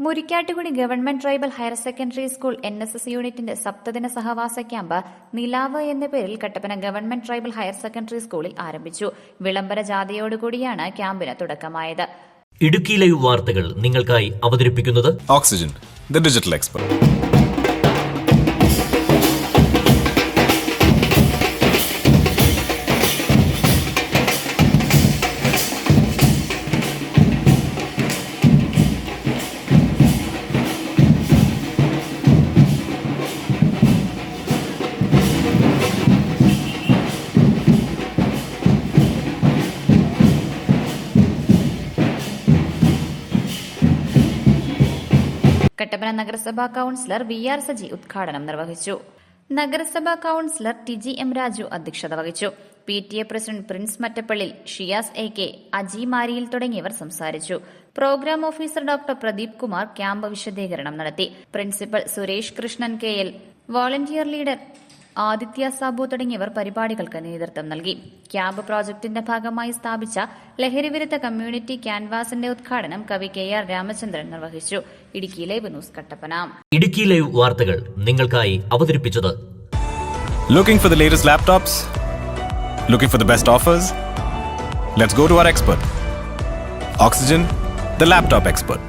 Murikkattukudy government tribal higher secondary school NSS യൂണിറ്റിന്റെ സപ്തദിന സഹവാസ camp നിലാവ് എന്ന പേരിൽ Kattappana government tribal higher secondary സ്കൂളിൽ ആരംഭിച്ചു. വിളംബര ജാഥയോടുകൂടിയാണ് ക്യാമ്പിന് തുടക്കമായത്. ഇടുക്കി ലൈവ് വാർത്തകൾ നിങ്ങൾക്കായി അവതരിപ്പിക്കുന്നത് oxygen, the digital expert. Kattappana നഗരസഭാ കൌൺസിലർ VR സജി ഉദ്ഘാടനം നിർവഹിച്ചു. നഗരസഭാ കൌൺസിലർ TG M രാജു അധ്യക്ഷത വഹിച്ചു. PTA president Prince Mattappallil, Shiyas AK, Aji Mariyil തുടങ്ങിയവർ സംസാരിച്ചു. Programme officer doctor Pradeep Kumar camp വിശദീകരണം നടത്തി. Principal Suresh Krishnan KL, volunteer leader Aditya Sabu തുടങ്ങിയവർ പരിപാടികൾക്ക് നേതൃത്വം നൽകി. ക്യാമ്പ് പ്രോജക്ടിന്റെ ഭാഗമായി സ്ഥാപിച്ച ലഹരിവിരുദ്ധ കമ്മ്യൂണിറ്റി ക്യാൻവാസിന്റെ ഉദ്ഘാടനം കവി KR രാമചന്ദ്രൻ നിർവഹിച്ചു. Idukki live news Kattappana. Idukki live വാർത്തകൾ നിങ്ങൾക്കായി അവതരിപ്പിച്ചത് Looking for the latest laptops? Looking for the best offers? Let's go to our expert. Oxygen, the laptop expert.